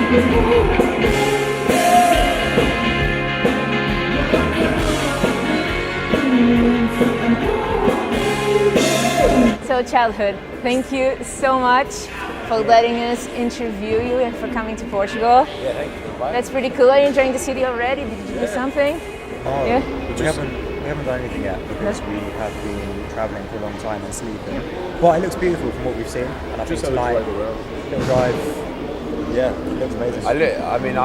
So Childhood, thank you so much for letting us interview you and for coming to Portugal. Yeah, thank you. Bye. That's pretty cool. Are you enjoying the city already? Did you do something? Oh, yeah? We haven't done anything yet because we have been travelling for a long time and sleeping. But it looks beautiful from what we've seen. And I think tonight, little drive, yeah, it looks amazing. I haven't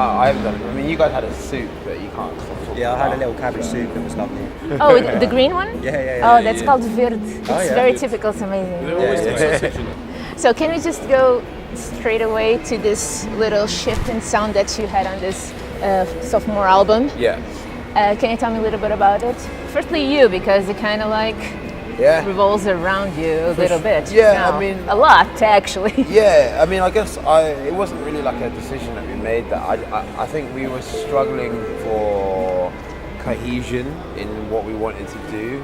done it. I mean, you guys had a soup, but you can't. Yeah, I had a little cabbage soup. It was lovely. Oh, the green one? Yeah. Oh, that's called verde. It's very typical. It's amazing. So can we just go straight away to this little shift in sound that you had on this sophomore album? Yeah. Can you tell me a little bit about it? Firstly, you, because it kind of like revolves around you a little bit. Yeah, now. I mean... A lot, actually. Yeah, I mean, I guess it wasn't really like a decision that we made that. I think we were struggling for cohesion in what we wanted to do.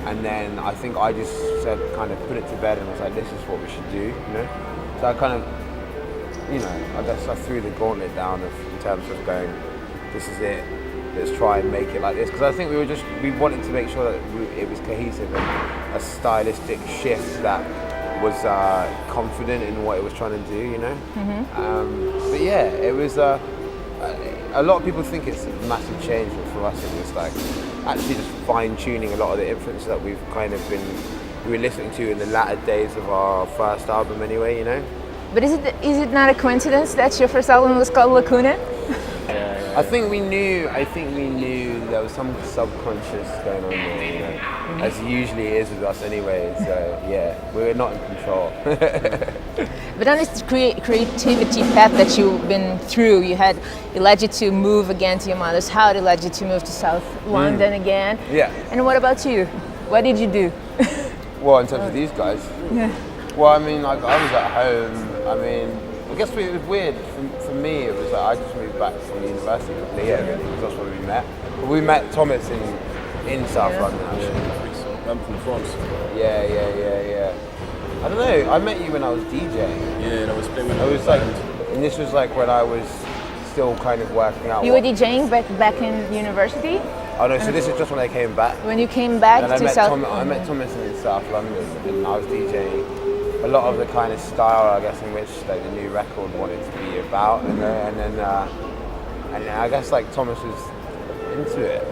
And then I think I just said, kind of put it to bed and was like, this is what we should do, you know? So I kind of, I guess I threw the gauntlet down in terms of going, this is it. Let's try and make it like this, because I think we wanted to make sure that it was cohesive and a stylistic shift that was confident in what it was trying to do, you know. But yeah, it was a lot of people think it's a massive change, but for us it was like actually just fine tuning a lot of the influences that we were listening to in the latter days of our first album anyway, you know. But is it not a coincidence that your first album was called Lacuna? I think we knew there was some subconscious going on there, you know, as usually is with us anyway, so yeah, we're not in control. But on this creativity path that you've been through, it led you to move again to your mother's house, it led you to move to South London again. Yeah. And what about you? What did you do? Well, in terms of these guys? Yeah. Well, I mean, like I was at home, I mean, I guess it was weird. For me, it was like I just moved back from university with Leo, because that's where we met. But we met Thomas in South London, actually. I'm from France. Yeah. I don't know, I met you when I was DJing. Yeah, and I was playing with and this was like when I was still kind of working out. You were DJing back in university? Oh no, so this is just when I came back. When you came back to South London. I met Thomas in South London, and I was DJing a lot of the kind of style, I guess, in which like the new record wanted to be about, and then I guess like Thomas was into it.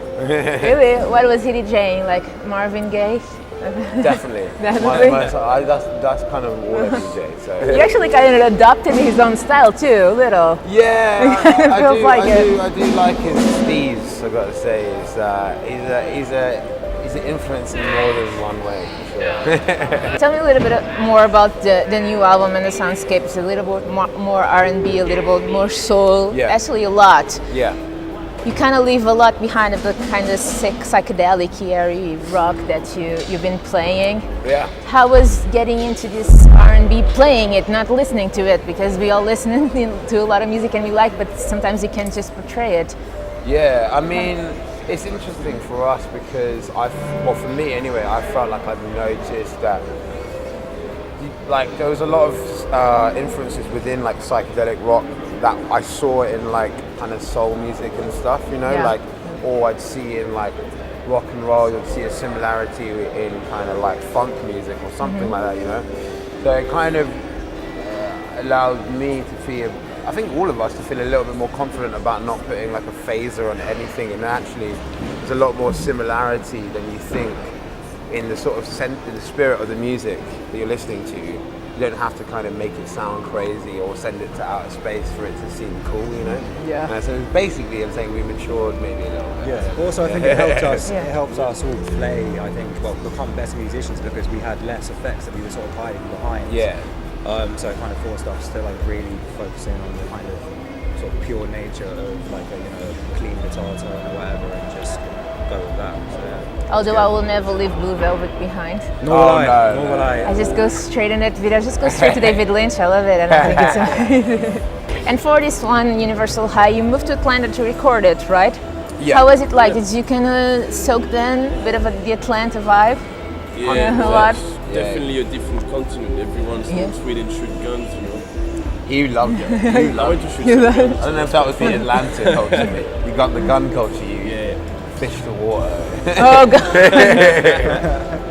Really? What was he DJing? Like Marvin Gaye? Definitely. That's kind of all I DJ. So you actually kind of adopted his own style too, a little. Yeah, I do like his steez. I got to say, he's an influence in more than one way. Sure. Tell me a little bit more about the new album and the soundscape. It's a little bit more R&B, a little bit more soul. Yeah. Actually, a lot. Yeah. You kind of leave a lot behind of the kind of sick, psychedelic, airy rock that you've been playing. Yeah. How was getting into this R&B, playing it, not listening to it? Because we all listen to a lot of music and we like, but sometimes you can't just portray it. Yeah, I mean, it's interesting for us because for me anyway, I felt like I've noticed that like there was a lot of influences within like psychedelic rock that I saw in like kind of soul music and stuff, you know, like, or I'd see in like rock and roll, you'd see a similarity in kind of like funk music or something like that, you know. So it kind of allowed me to feel, I think all of us, to feel a little bit more confident about not putting like a phaser on anything, and actually there's a lot more similarity than you think in the sort of in the spirit of the music that you're listening to. You don't have to kind of make it sound crazy or send it to outer space for it to seem cool, you know? Yeah. And so basically I'm saying we matured maybe a little bit. Yeah. Also I think it helped us it helps us all play, I think, become better musicians because we had less effects that we were sort of hiding behind. Yeah. So it kind of forced us to like really focus in on the kind of sort of pure nature of like a clean guitar tone or whatever and just go with that. So, yeah. Although I will never leave Blue Velvet behind. Nor will I. I just go straight in that video. I just go straight to David Lynch. I love it, and I think it's amazing. And for this one, Universal High, you moved to Atlanta to record it, right? Yeah. How was it like? Did you kind of soak then a bit of the Atlanta vibe? Yeah, a lot. Definitely a different continent. Everyone's not Sweden shoot guns, you know. He loved it. He loved it. I don't know if that was the Atlantic culture. You got the gun culture. You fish the water. Oh God!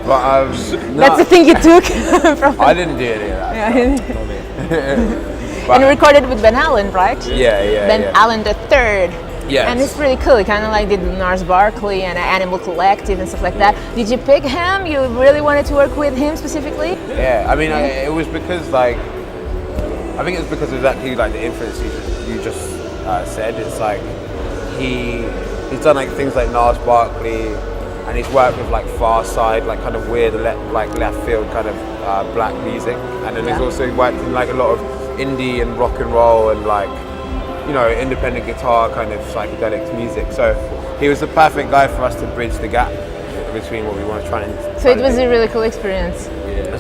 But That's the thing you took from. I didn't do any of that. And you recorded with Ben Allen, right? Yeah. Ben Allen the third. Yes. And it's pretty cool. He kind of like did Lars Barkley and Animal Collective and stuff like that. Did you pick him? You really wanted to work with him specifically? Yeah. I mean, it was because like, I think it's because of exactly like the influence you just said. It's like he's done like things like Lars Barkley, and he's worked with like Far Side, like kind of weird left field kind of black music, and then he's also worked in like a lot of indie and rock and roll and like, you know, independent guitar kind of psychedelic music. So he was the perfect guy for us to bridge the gap between what we want to try and. So it was a really cool experience.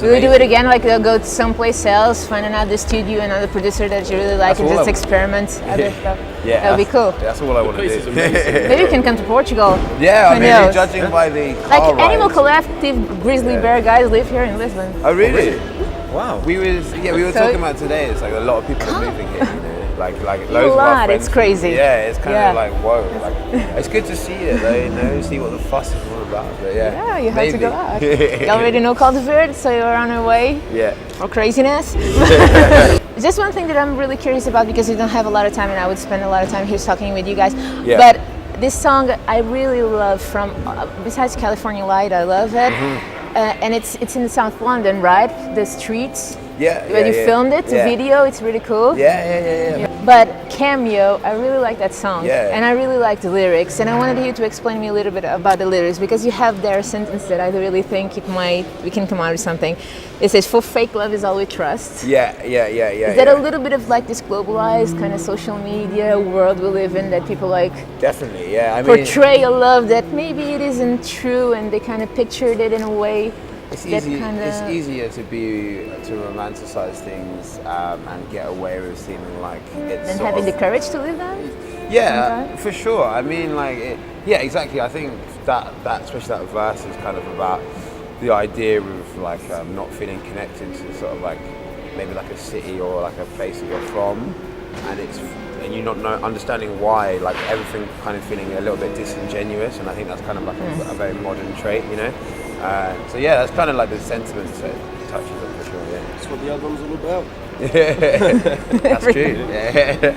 Will you do it again? Like go to someplace else, find another studio, another producer that you really like, and just experiment other stuff. Yeah, that would be cool. That's all I want to do. Maybe you can come to Portugal. Yeah, I mean, judging by the car Animal rides. Collective, Grizzly Bear guys live here in Lisbon. Oh really? Wow. We were talking about today. It's like a lot of people are moving here. You know? Like loads of our friends. It's crazy. Yeah, it's kind of like whoa. Like it's good to see it though. You know, see what the fuss is all about. But yeah, you have to go out. You already know Cultivate, so you're on your way. Yeah. For craziness. Just one thing that I'm really curious about, because we don't have a lot of time, and I would spend a lot of time here talking with you guys. Yeah. But this song I really love from besides California Light, I love it. And it's in South London, right? The streets. When you filmed it, the video, it's really cool. Yeah. But Cameo, I really like that song. Yeah. And I really like the lyrics. And I wanted you to explain to me a little bit about the lyrics, because you have there a sentence that I really think we can come out with something. It says, "For fake love is all we trust." Yeah. Is that a little bit of like this globalized kind of social media world we live in, that people like Definitely, yeah. I mean, portray a love that maybe it isn't true, and they kind of pictured it in a way it's that easy. kind of... It's easier to romanticize things and get away with seeming like it's. Than sort having of, the courage to live them? Yeah, for sure. I mean, like, exactly. I think that especially that verse is kind of about the idea of like not feeling connected to sort of like maybe like a city or like a place that you're from, and you're not understanding why, like everything kind of feeling a little bit disingenuous, and I think that's kind of like a very modern trait, you know. So yeah, that's kind of like the sentiment that it touches on for sure. Yeah, that's what the album's all about. That's true. Yeah.